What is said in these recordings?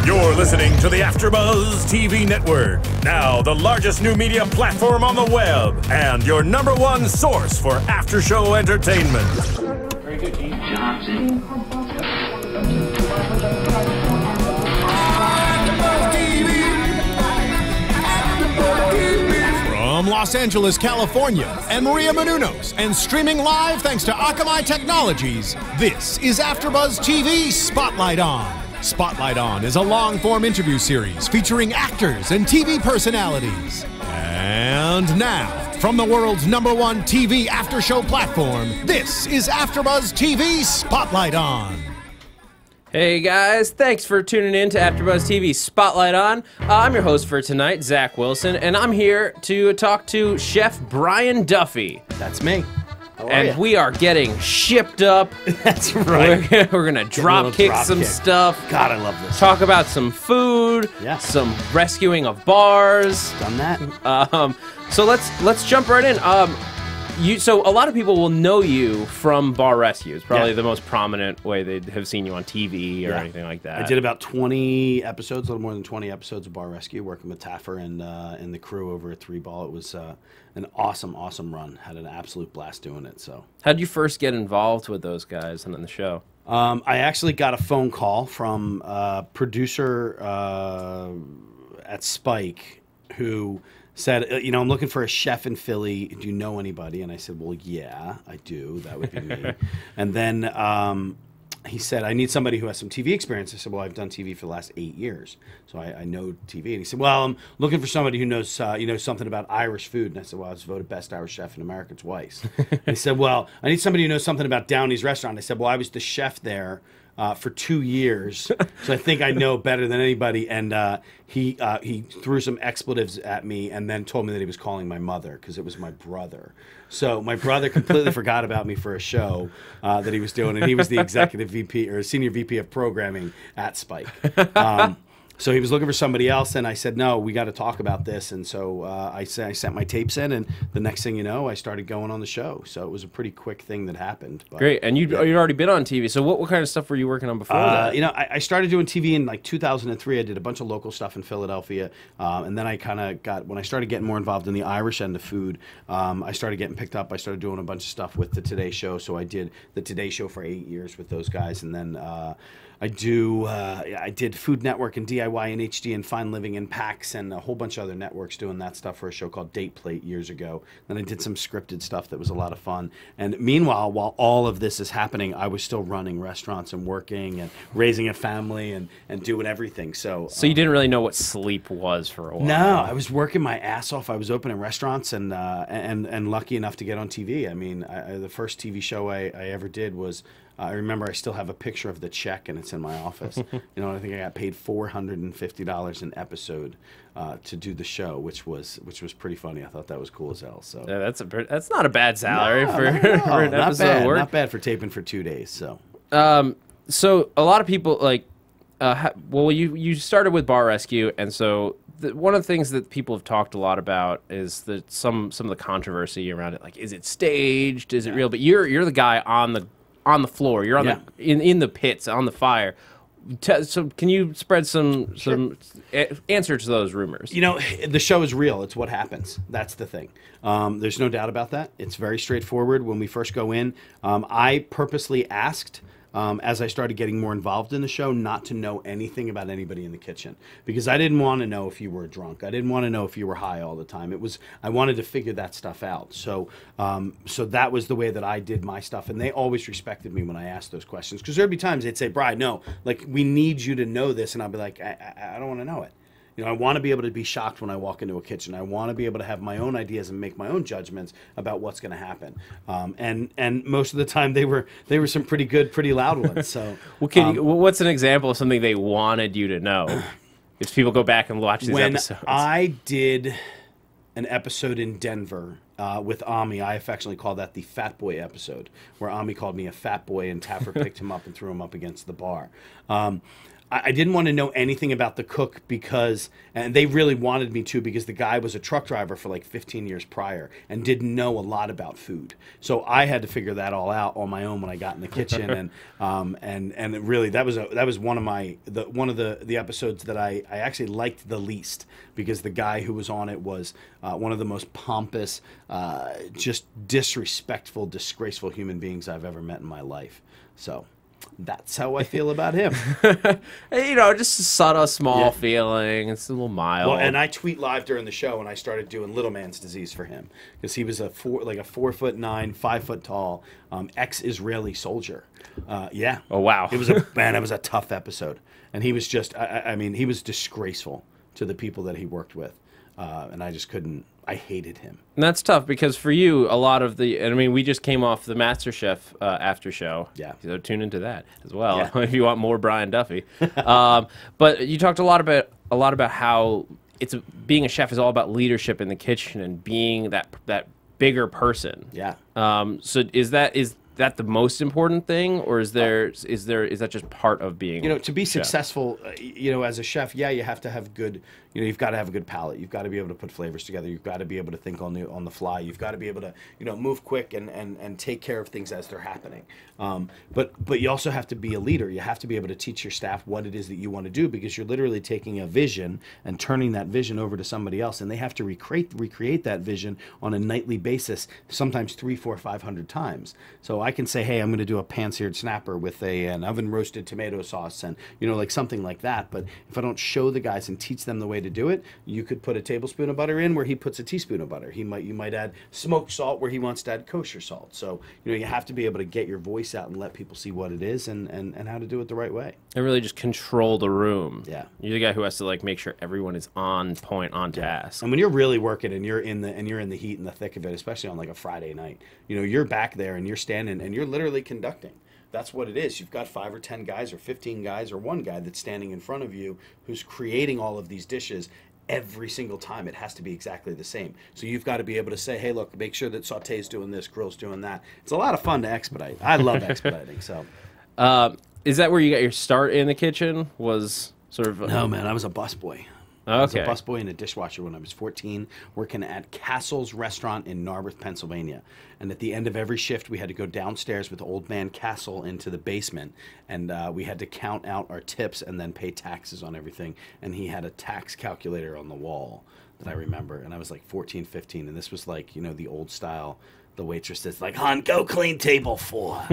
You're listening to the AFTERBUZZ TV network, now the largest new media platform on the web, and your #1 source for after-show entertainment. Very good, Keith Johnson. From Los Angeles, California, and Maria Menounos, and streaming live thanks to Akamai Technologies, this is AFTERBUZZ TV Spotlight On. Spotlight On is a long-form interview series featuring actors and TV personalities. And now, from the world's #1 TV after-show platform, this is AFTERBUZZ TV Spotlight On. Hey guys, thanks for tuning in to AFTERBUZZ TV Spotlight On. I'm your host for tonight, Zach Wilson, and I'm here to talk to Chef Brian Duffy. That's me. And we are getting shipped up. That's right. We're gonna drop kick some stuff. God, I love this. Talk about some food, some rescuing of bars. Done that. So let's jump right in. So a lot of people will know you from Bar Rescue. It's probably the most prominent way they have seen you on TV or anything like that. I did about 20 episodes, a little more than 20 episodes of Bar Rescue, working with Taffer and the crew over at 3 Ball. It was an awesome run. Had an absolute blast doing it. So, how did you first get involved with those guys and in the show? I actually got a phone call from a producer at Spike who said, you know, I'm looking for a chef in Philly. Do you know anybody? And I said, well, yeah, I do. That would be me. And then he said, I need somebody who has some TV experience. I said, well, I've done TV for the last 8 years, so I know TV. And he said, well, I'm looking for somebody who knows, something about Irish food. And I said, well, I was voted best Irish chef in America twice. And he said, well, I need somebody who knows something about Downey's restaurant. I said, well, I was the chef there for 2 years, so I think I know better than anybody. And he threw some expletives at me and then told me that he was calling my mother because it was my brother. So my brother completely forgot about me for a show that he was doing, and he was the executive VP or senior VP of programming at Spike. So he was looking for somebody else, and I said, no, we got to talk about this. And so I sent my tapes in, and the next thing you know, I started going on the show. So it was a pretty quick thing that happened. But, great. And you'd already been on TV. So what kind of stuff were you working on before that? You know, I started doing TV in like 2003. I did a bunch of local stuff in Philadelphia. And then I kind of when I started getting more involved in the Irish end of food, I started getting picked up. I started doing a bunch of stuff with the Today Show. So I did the Today Show for 8 years with those guys. And then I did Food Network and DIY and HD and Fine Living and PAX and a whole bunch of other networks doing that stuff for a show called Date Plate years ago. Then I did some scripted stuff that was a lot of fun. And meanwhile, while all of this is happening, I was still running restaurants and working and raising a family and doing everything. So you didn't really know what sleep was for a while. No, I was working my ass off. I was opening restaurants and lucky enough to get on TV. I mean, the first TV show I ever did was, I remember I still have a picture of the check, and it's in my office. You know, I think I got paid $450 an episode to do the show, which was pretty funny. I thought that was cool as hell. So yeah, that's not a bad salary for an episode of work. Not bad for taping for 2 days. So so a lot of people like, well, you started with Bar Rescue, and so one of the things that people have talked a lot about is that some of the controversy around it. Like, is it staged? Is it real? But you're the guy on the floor. You're on in the pits on the fire. So can you spread some answer to those rumors? You know, the show is real. It's what happens. That's the thing. There's no doubt about that. It's very straightforward. When we first go in, I purposely asked, as I started getting more involved in the show, not to know anything about anybody in the kitchen, because I didn't want to know if you were drunk. I didn't want to know if you were high all the time. I wanted to figure that stuff out. So that was the way that I did my stuff, and they always respected me when I asked those questions, because there'd be times they'd say, Brian, no, like, we need you to know this, and I'd be like, I don't want to know it. You know, I want to be able to be shocked when I walk into a kitchen. I want to be able to have my own ideas and make my own judgments about what's going to happen. And most of the time they were some pretty good, pretty loud ones. So, well, what's an example of something they wanted you to know? If people go back and watch these episodes. When I did an episode in Denver with Ami, I affectionately call that the Fat Boy episode, where Ami called me a fat boy and Taffer picked him up and threw him up against the bar. I didn't want to know anything about the cook because, and they really wanted me to, because the guy was a truck driver for like 15 years prior and didn't know a lot about food. So I had to figure that all out on my own when I got in the kitchen, and it really, that was one of the episodes that I actually liked the least, because the guy who was on it was one of the most pompous, just disrespectful, disgraceful human beings I've ever met in my life. So that's how I feel about him. You know, just a subtle, small feeling. It's a little mild. Well, and I tweet live during the show, and I started doing little man's disease for him, because he was a 4'9", 5 foot tall, ex-Israeli soldier. Yeah. Oh wow. It was a tough episode, and he was just, I mean, he was disgraceful to the people that he worked with, and I just couldn't. I hated him. And that's tough, because for you, a lot of the, and I mean, we just came off the MasterChef after show. Yeah. So tune into that as well if Yeah. you want more Brian Duffy. But you talked a lot about how being a chef is all about leadership in the kitchen and being that bigger person. Yeah. So is that the most important thing, or is that just part of being, you know, to be chef? successful, you know, as a chef, yeah, you have to have good, you know, you've got to have a good palate. You've got to be able to put flavors together. You've got to be able to think on the fly. You've got to be able to, you know, move quick and take care of things as they're happening. But you also have to be a leader. You have to be able to teach your staff what it is that you want to do, because you're literally taking a vision and turning that vision over to somebody else, and they have to recreate that vision on a nightly basis, sometimes 300, 400, 500 times. So I can say, hey, I'm going to do a pan-seared snapper with an oven roasted tomato sauce, and, you know, like something like that. But if I don't show the guys and teach them the way to do it, you could put a tablespoon of butter in where he puts a teaspoon of butter. You might add smoked salt where he wants to add kosher salt. So, you know, you have to be able to get your voice out and let people see what it is and how to do it the right way. And really just control the room. Yeah. You're the guy who has to like make sure everyone is on point, on task. And when you're really working and you're in the heat and the thick of it, especially on like a Friday night, you know, you're back there and you're standing and you're literally conducting. That's what it is. You've got 5 or 10 guys or 15 guys or one guy that's standing in front of you who's creating all of these dishes. Every single time it has to be exactly the same. So you've got to be able to say, hey, look, make sure that sauté's doing this, grill's doing that. It's a lot of fun to expedite. I love expediting. So, is that where you got your start in the kitchen? Was sort of no, man, I was a busboy. I was a Okay. busboy and a dishwasher when I was 14, working at Castle's Restaurant in Narberth, Pennsylvania. And at the end of every shift, we had to go downstairs with old man Castle into the basement, and we had to count out our tips and then pay taxes on everything. And he had a tax calculator on the wall that I remember, and I was like 14, 15, and this was like, you know, the old style. The waitress that's like, "Hon, go clean table 4,"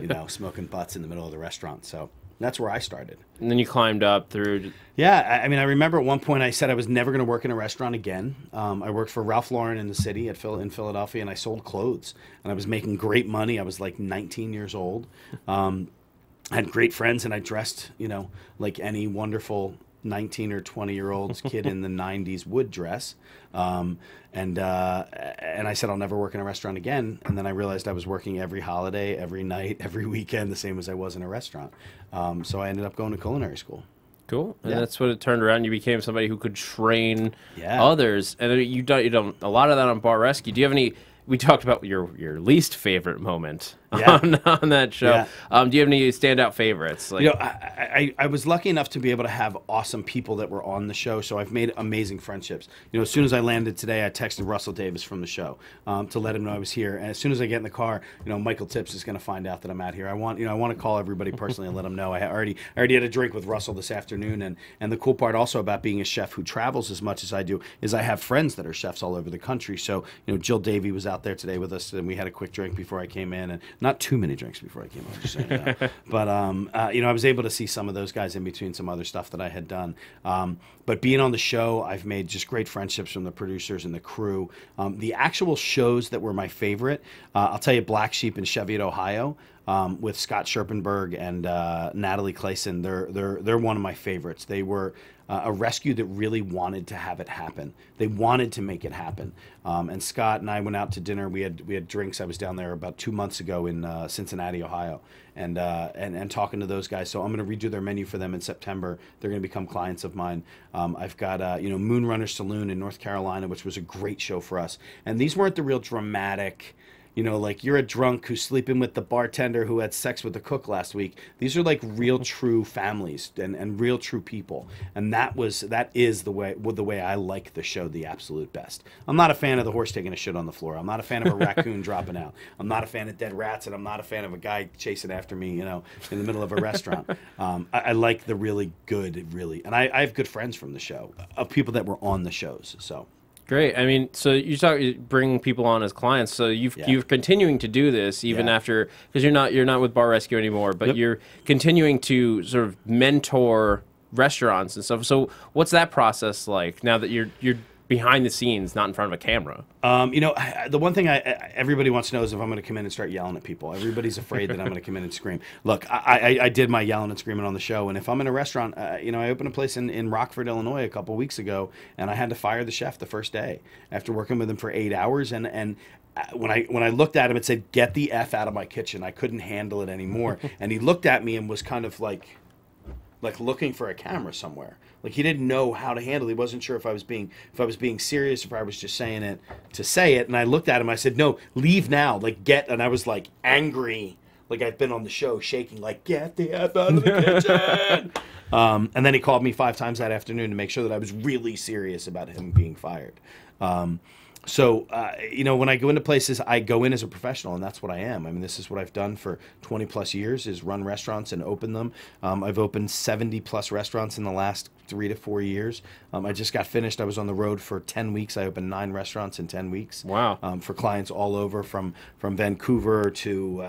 you know, smoking butts in the middle of the restaurant. So that's where I started. And then you climbed up through. Yeah, I mean, I remember at one point I said I was never going to work in a restaurant again. I worked for Ralph Lauren in the city in Philadelphia, and I sold clothes. And I was making great money. I was like 19 years old. I had great friends, and I dressed, you know, like any wonderful 19 or 20-year-old kid in the 90s would dress. And I said I'll never work in a restaurant again. And then I realized I was working every holiday, every night, every weekend, the same as I was in a restaurant. So I ended up going to culinary school. Cool. And Yeah. that's what it turned around. You became somebody who could train Yeah. others. And you done a lot of that on Bar Rescue. Do you have any? We talked about your least favorite moment Yeah. on that show. Yeah. Do you have any standout favorites? Like, You know, I was lucky enough to be able to have awesome people that were on the show, so I've made amazing friendships. You know, as soon as I landed today, I texted Russell Davis from the show to let him know I was here. And as soon as I get in the car, you know, Michael Tips is going to find out that I'm out here. I want to call everybody personally and let them know. I already had a drink with Russell this afternoon, and the cool part also about being a chef who travels as much as I do is I have friends that are chefs all over the country. So, you know, Jill Davey was out there today with us, and we had a quick drink before I came in, and not too many drinks before I came on, just saying that. But you know, I was able to see some of those guys in between some other stuff that I had done. But being on the show, I've made just great friendships from the producers and the crew. The actual shows that were my favorite, I'll tell you, Black Sheep in Cheviot, Ohio, with Scott Scherpenberg and Natalie Clayson. They're one of my favorites. They were a rescue that really wanted to have it happen. They wanted to make it happen. And Scott and I went out to dinner. We had drinks. I was down there about 2 months ago in Cincinnati, Ohio, and talking to those guys. So I'm going to redo their menu for them in September. They're going to become clients of mine. I've got you know, Moonrunner Saloon in North Carolina, which was a great show for us. And these weren't the real dramatic, You know, like you're a drunk who's sleeping with the bartender who had sex with the cook last week. These are like real, true families and real, true people. And that is the way I like the show the absolute best. I'm not a fan of the horse taking a shit on the floor. I'm not a fan of a raccoon dropping out. I'm not a fan of dead rats, and I'm not a fan of a guy chasing after me, you know, in the middle of a restaurant. I like the really good, and I have good friends from the show, of people that were on the shows. So great. I mean, so you bring people on as clients. So you're continuing to do this even after, because you're not with Bar Rescue anymore, but you're continuing to sort of mentor restaurants and stuff. So what's that process like now that you're behind the scenes, not in front of a camera? You know, the one thing everybody wants to know is if I'm going to come in and start yelling at people. Everybody's afraid that I'm going to come in and scream. Look, I did my yelling and screaming on the show, and if I'm in a restaurant, you know, I opened a place in Rockford, Illinois a couple weeks ago, and I had to fire the chef the first day after working with him for 8 hours, and when I looked at him, it said, "Get the F out of my kitchen." I couldn't handle it anymore. And he looked at me and was kind of like looking for a camera somewhere. Like he didn't know how to handle it. He wasn't sure if I was being serious, if I was just saying it to say it. And I looked at him, I said, "No, leave now. Like get," and I was like angry, like I've been on the show shaking, like, "Get the F out of the kitchen." And then he called me 5 times that afternoon to make sure that I was really serious about him being fired. So, you know, when I go into places, I go in as a professional, and that's what I am. I mean, this is what I've done for 20 plus years, is run restaurants and open them. I've opened 70 plus restaurants in the last 3 to 4 years. I just got finished. I was on the road for 10 weeks. I opened 9 restaurants in 10 weeks. Wow. For clients all over, from Vancouver to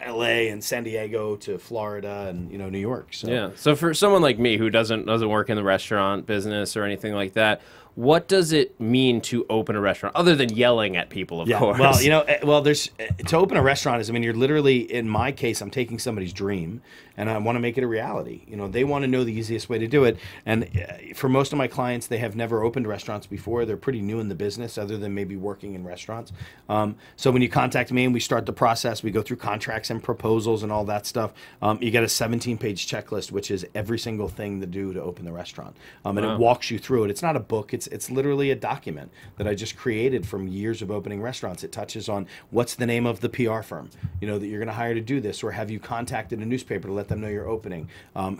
LA and San Diego to Florida and, you know, New York. So. Yeah. So for someone like me who doesn't work in the restaurant business or anything like that, what does it mean to open a restaurant other than yelling at people, of course? Well, you know, there's to open a restaurant is, I mean, you're literally, in my case, I'm taking somebody's dream and I want to make it a reality. You know, they want to know the easiest way to do it. And for most of my clients, they have never opened restaurants before. They're pretty new in the business, other than maybe working in restaurants. So when you contact me and we start the process, we go through contracts and proposals and all that stuff. You get a 17-page checklist, which is every single thing to do to open the restaurant. And it walks you through it. It's not a book. It's literally a document that I just created from years of opening restaurants. It touches on what's the name of the PR firm, you know, that you're going to hire to do this, or have you contacted a newspaper to let them know you're opening?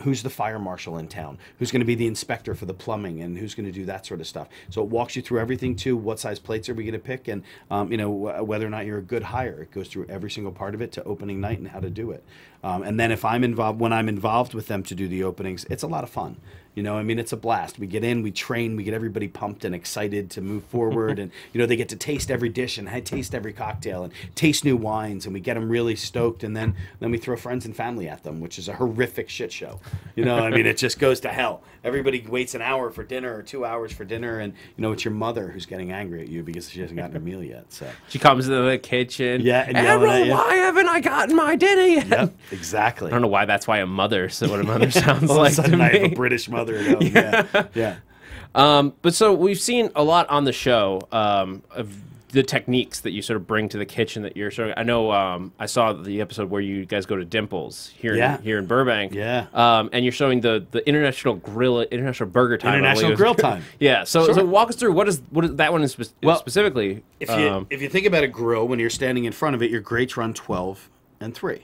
Who's the fire marshal in town? Who's going to be the inspector for the plumbing, and who's going to do that sort of stuff? So it walks you through everything, to what size plates are we going to pick, and you know, whether or not you're a good hire. It goes through every single part of it to opening night and how to do it. And then when I'm involved with them to do the openings, it's a lot of fun. You know, I mean, it's a blast. We get in, we train, we get everybody pumped and excited to move forward. And, you know, they get to taste every dish and taste every cocktail and taste new wines. And we get them really stoked. And then we throw friends and family at them, which is a horrific shit show. You know, I mean, it just goes to hell. Everybody waits an hour for dinner or 2 hours for dinner. And, you know, it's your mother who's getting angry at you because she hasn't gotten her meal yet. So she comes into the kitchen. Yeah. And yelling at you. Why haven't I gotten my dinner yet? Yep, exactly. I don't know why that's why a mother, so what a mother sounds All like of a sudden to me. I have a British mother at home. Yeah. Yeah. But so we've seen a lot on the show of the techniques that you sort of bring to the kitchen that you're showing. I know I saw the episode where you guys go to Dimples here in Burbank. Yeah. And you're showing the International Burger Time. International Grill Time. Yeah. So Sure. so walk us through what is that one specifically. If you think about a grill, when you're standing in front of it, your grates run 12 and 3.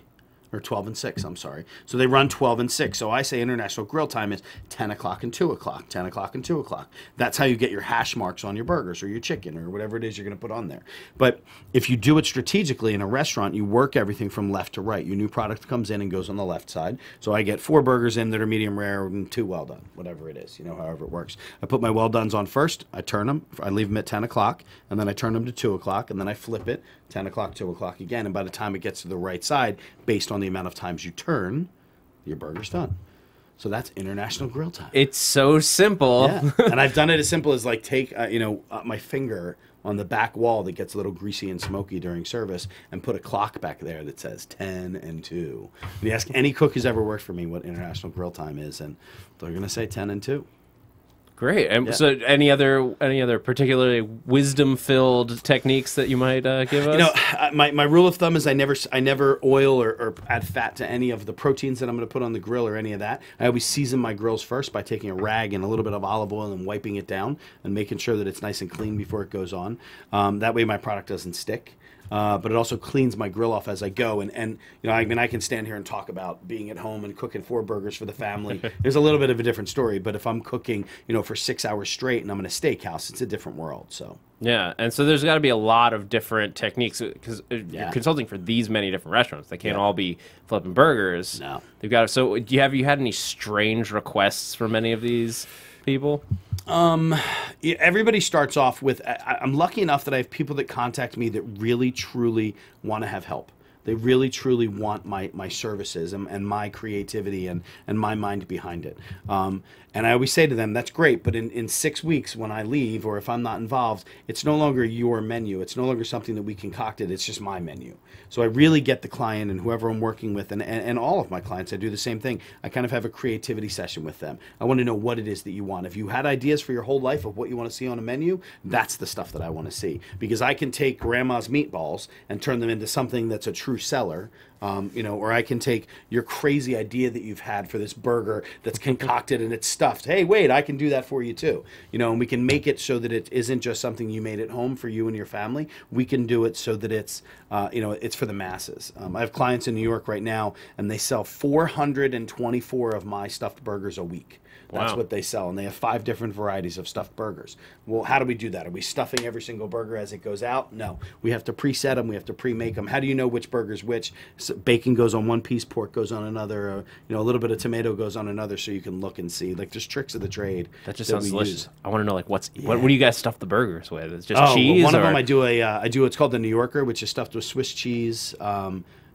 Or 12 and 6, I'm sorry. So they run 12 and 6. So I say International Grill Time is 10 o'clock and 2 o'clock, 10 o'clock and 2 o'clock. That's how you get your hash marks on your burgers or your chicken or whatever it is you're going to put on there. But if you do it strategically in a restaurant, you work everything from left to right. Your new product comes in and goes on the left side. So I get 4 burgers in that are medium rare and 2 well done, whatever it is, you know, however it works. I put my well dones on first. I turn them. I leave them at 10 o'clock, and then I turn them to 2 o'clock, and then I flip it, 10 o'clock, 2 o'clock again. And by the time it gets to the right side, based on the amount of times you turn, your burger's done. So that's International Grill Time. It's so simple. Yeah. And I've done it as simple as like take my finger on the back wall that gets a little greasy and smoky during service and put a clock back there that says 10 and 2. And you ask any cook who's ever worked for me what International Grill Time is, and they're going to say 10 and 2. Great. And so any other particularly wisdom-filled techniques that you might give us? You know, my rule of thumb is I never oil or add fat to any of the proteins that I'm going to put on the grill or any of that. I always season my grills first by taking a rag and a little bit of olive oil and wiping it down and making sure that it's nice and clean before it goes on. That way my product doesn't stick. but it also cleans my grill off as I go. And you know, I mean, I can stand here and talk about being at home and cooking 4 burgers for the family. There's a little bit of a different story, but if I'm cooking, you know, for 6 hours straight and I'm in a steakhouse, it's a different world. So. Yeah, and so there's got to be a lot of different techniques because you're consulting for these many different restaurants. They can't all be flipping burgers. No, they've got. So, have you had any strange requests from any of these people? Yeah, everybody starts off with. I'm lucky enough that I have people that contact me that really truly want to have help. They really, truly want my services and my creativity and my mind behind it. And I always say to them, that's great, but in 6 weeks when I leave or if I'm not involved, it's no longer your menu. It's no longer something that we concocted. It's just my menu. So I really get the client and whoever I'm working with and all of my clients, I do the same thing. I kind of have a creativity session with them. I want to know what it is that you want. If you had ideas for your whole life of what you want to see on a menu, that's the stuff that I want to see. Because I can take grandma's meatballs and turn them into something that's a true seller, you know, or I can take your crazy idea that you've had for this burger that's concocted and it's stuffed. Hey, wait, I can do that for you too. You know, and we can make it so that it isn't just something you made at home for you and your family. We can do it so that it's, you know, it's for the masses. I have clients in New York right now, and they sell 424 of my stuffed burgers a week. That's what they sell, and they have 5 different varieties of stuffed burgers. Well, how do we do that? Are we stuffing every single burger as it goes out? No. We have to preset them. We have to pre-make them. How do you know which burger's which? So bacon goes on one piece, pork goes on another, you know, a little bit of tomato goes on another, so you can look and see. Like, there's tricks of the trade. That just sounds delicious. I want to know, like, what do you guys stuff the burgers with? It's just cheese? Well, one of them I do it's called the New Yorker, which is stuffed with Swiss cheese,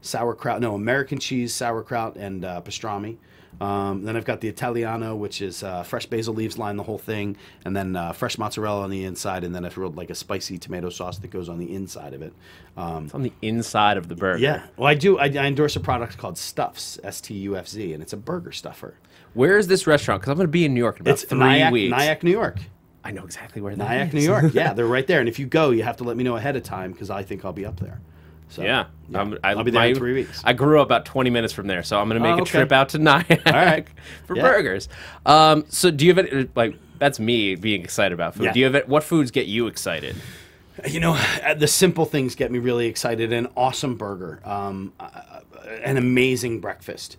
sauerkraut, no, American cheese, sauerkraut, and pastrami. Then I've got the Italiano, which is fresh basil leaves line the whole thing, and then fresh mozzarella on the inside, and then I've rolled like a spicy tomato sauce that goes on the inside of it. It's on the inside of the burger. Yeah. Well, I endorse a product called Stuffs, S-T-U-F-Z, and it's a burger stuffer. Where is this restaurant? Because I'm going to be in New York in about 3 weeks. Nyack, New York. I know exactly where that Nyack, is. New York. Yeah, they're right there. And if you go, you have to let me know ahead of time because I think I'll be up there. So, yeah. I'll be there in 3 weeks. I grew up about 20 minutes from there, so I'm going to make a trip out to Nyack for burgers. So do you have any, like, that's me being excited about food. Do you have what foods get you excited? You know, the simple things get me really excited. An awesome burger, an amazing breakfast,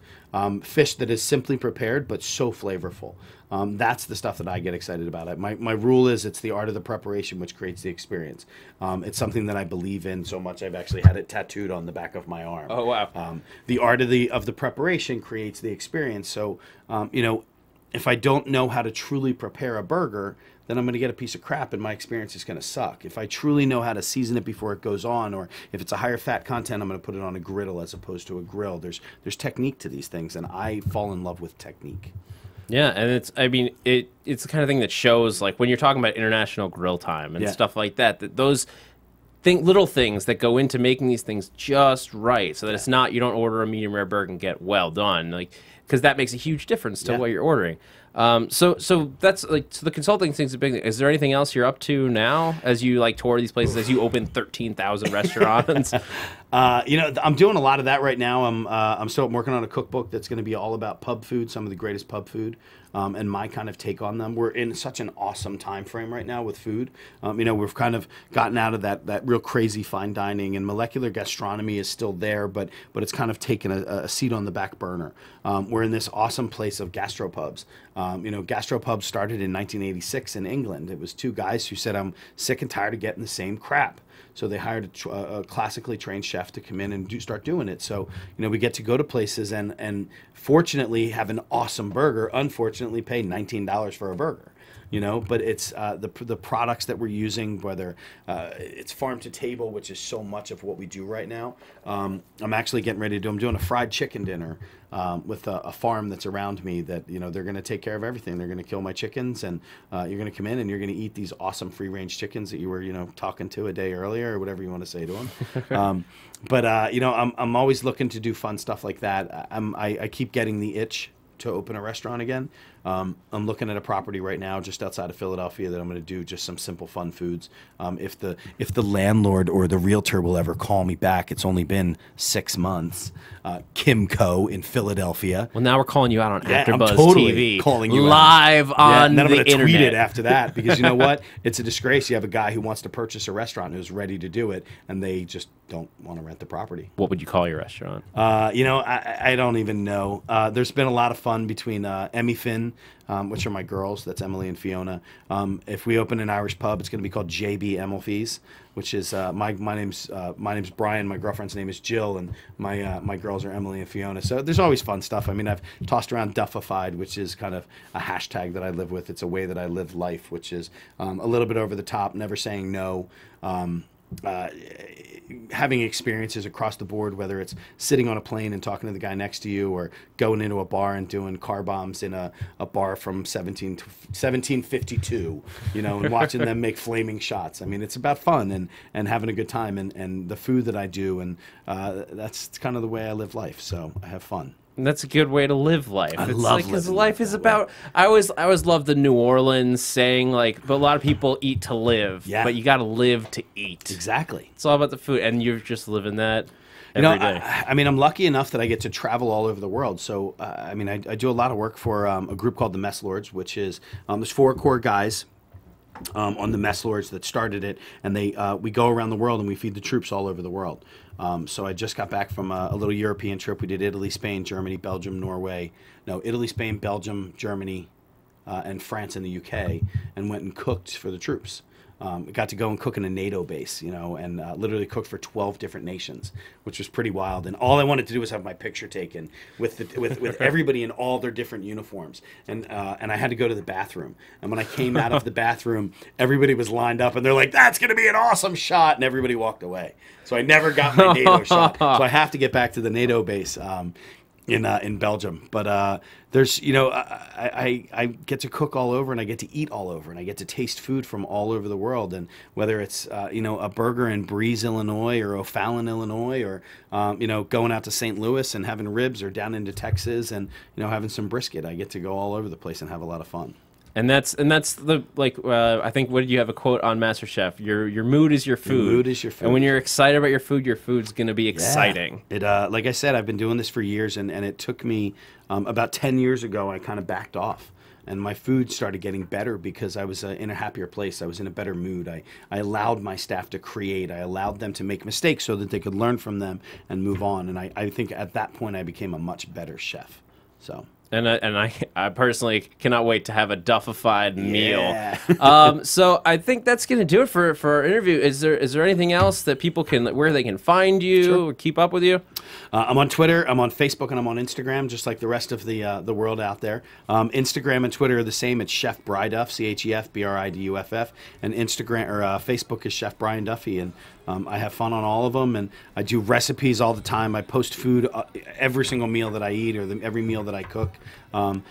fish that is simply prepared but so flavorful. That's the stuff that I get excited about. My rule is it's the art of the preparation which creates the experience. It's something that I believe in so much I've actually had it tattooed on the back of my arm. Oh, wow. The art of the preparation creates the experience. So, you know, if I don't know how to truly prepare a burger, then I'm going to get a piece of crap and my experience is going to suck. If I truly know how to season it before it goes on, or if it's a higher fat content, I'm going to put it on a griddle as opposed to a grill. There's technique to these things, and I fall in love with technique. Yeah, and it's the kind of thing that shows, like, when you're talking about international grill time and stuff like that, that those little things that go into making these things just right, so that it's not, you don't order a medium rare burger and get well done, like, because that makes a huge difference to what you're ordering. So that's like, so the consulting thing's a big thing. Is there anything else you're up to now as you like tour these places, as you open 13,000 restaurants? You know, I'm doing a lot of that right now. I'm still working on a cookbook that's going to be all about pub food, some of the greatest pub food, and my kind of take on them. We're in such an awesome time frame right now with food. You know, we've kind of gotten out of that real crazy fine dining, and molecular gastronomy is still there, but it's kind of taken a seat on the back burner. We're in this awesome place of gastropubs. You know, gastropubs started in 1986 in England. It was 2 guys who said, I'm sick and tired of getting the same crap. So they hired a classically trained chef to come in and start doing it. So, you know, we get to go to places and fortunately have an awesome burger, unfortunately pay $19 for a burger. You know, but it's the products that we're using, whether it's farm to table, which is so much of what we do right now. I'm actually getting ready to do, I'm doing a fried chicken dinner with a farm that's around me that, you know, they're going to take care of everything. They're going to kill my chickens, and you're going to come in and you're going to eat these awesome free range chickens that you were, you know, talking to a day earlier, or whatever you want to say to them. But you know, I'm always looking to do fun stuff like that. I keep getting the itch to open a restaurant again. I'm looking at a property right now just outside of Philadelphia that I'm going to do just some simple fun foods. If the landlord or the realtor will ever call me back, it's only been 6 months. Kimco in Philadelphia. Well, now we're calling you out on AfterBuzz I'm totally TV, calling you live out. on and then I'm the going to tweet internet. it after that, because you know what? It's a disgrace. You have a guy who wants to purchase a restaurant who's ready to do it, and they just don't want to rent the property. What would you call your restaurant? You know, I don't even know. There's been a lot of fun between Emmy Finn, which are my girls. That's Emily and Fiona. If we open an Irish pub, it's going to be called JB Emelfies, which is my name's Brian. My girlfriend's name is Jill, and my girls are Emily and Fiona. So there's always fun stuff. I mean, I've tossed around Duffified, which is kind of a hashtag that I live with. It's a way that I live life, which is a little bit over the top, never saying no. Having experiences across the board, whether it's sitting on a plane and talking to the guy next to you, or going into a bar and doing car bombs in a bar from 1752, you know, and watching them make flaming shots. I mean, it's about fun and having a good time, and the food that I do, and that's kind of the way I live life. So I have fun. And that's a good way to live life. I love because living life is about. way. I always love the New Orleans saying, like, but a lot of people eat to live. Yeah. But you got to live to eat. Exactly. It's all about the food, and you're just living that You know, every day. I mean, I'm lucky enough that I get to travel all over the world. So, I mean, I do a lot of work for a group called the Mess Lords, which is there's 4 core guys on the Mess Lords that started it, and we go around the world and we feed the troops all over the world. So I just got back from a little European trip. We did Italy, Spain, Germany, Belgium, Norway. No, Italy, Spain, Belgium, Germany, and France and the UK, and went and cooked for the troops. Got to go and cook in a NATO base, you know, and literally cooked for 12 different nations, which was pretty wild. And all I wanted to do was have my picture taken with everybody in all their different uniforms. And I had to go to the bathroom. And when I came out of the bathroom, everybody was lined up, and they're like, "That's going to be an awesome shot," and everybody walked away. So I never got my NATO shot. So I have to get back to the NATO base in Belgium. But there's, you know, I get to cook all over, and I get to eat all over, and I get to taste food from all over the world. And whether it's, you know, a burger in Breeze, Illinois, or O'Fallon, Illinois, or, you know, going out to St. Louis and having ribs, or down into Texas and, you know, having some brisket, I get to go all over the place and have a lot of fun. And that's the, like, I think, what did you have a quote on MasterChef? Your mood is your food. Your mood is your food. And when you're excited about your food's going to be exciting. Yeah. It, like I said, I've been doing this for years, and it took me about 10 years ago, I kind of backed off. And my food started getting better because I was in a happier place. I was in a better mood. I allowed my staff to create. I allowed them to make mistakes so that they could learn from them and move on. And I think at that point, I became a much better chef. So... And I personally cannot wait to have a Duffified meal. So I think that's going to do it for our interview. Is there anything else that people where they can find you or keep up with you? I'm on Twitter, I'm on Facebook, and I'm on Instagram, just like the rest of the world out there. Instagram and Twitter are the same. It's Chef Briduff, Chef Briduff, and Instagram or Facebook is Chef Brian Duffy, and I have fun on all of them, and I do recipes all the time. I post food every single meal that I eat, or every meal that I cook. I'm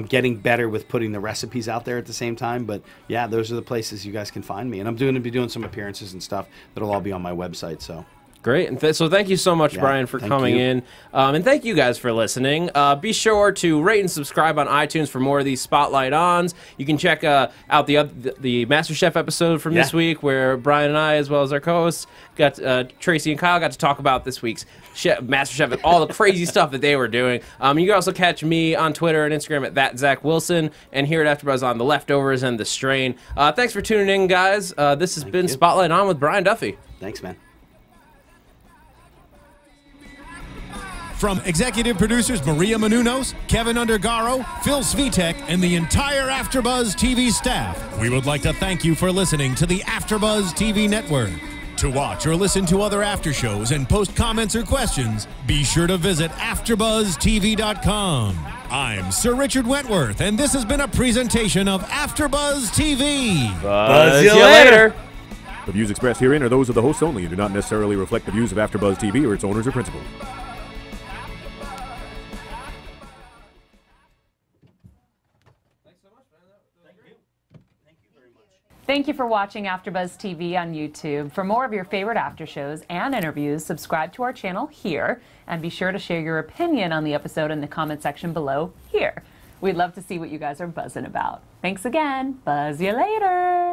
getting better with putting the recipes out there at the same time, but yeah, those are the places you guys can find me, and I'm going to be doing some appearances and stuff that'll all be on my website. So. Great. And so thank you so much, Brian, for coming in. And thank you guys for listening. Be sure to rate and subscribe on iTunes for more of these Spotlight Ons. You can check out the MasterChef episode from this week, where Brian and I, as well as our co-hosts, got Tracy and Kyle, got to talk about this week's MasterChef and all the crazy stuff that they were doing. You can also catch me on Twitter and Instagram at @ThatZachWilson, and here at AfterBuzz on The Leftovers and The Strain. Thanks for tuning in, guys. This has been Spotlight On with Brian Duffy. Thanks, man. From executive producers Maria Menounos, Kevin Undergaro, Phil Svitek, and the entire AfterBuzz TV staff, we would like to thank you for listening to the AfterBuzz TV network. To watch or listen to other after shows and post comments or questions, be sure to visit AfterBuzzTV.com. I'm Sir Richard Wentworth, and this has been a presentation of AfterBuzz TV. Buzz you later. The views expressed herein are those of the hosts only and do not necessarily reflect the views of AfterBuzz TV or its owners or principals. Thank you for watching AfterBuzz TV on YouTube. For more of your favorite after shows and interviews, subscribe to our channel here, and be sure to share your opinion on the episode in the comment section below here. We'd love to see what you guys are buzzing about. Thanks again. Buzz you later.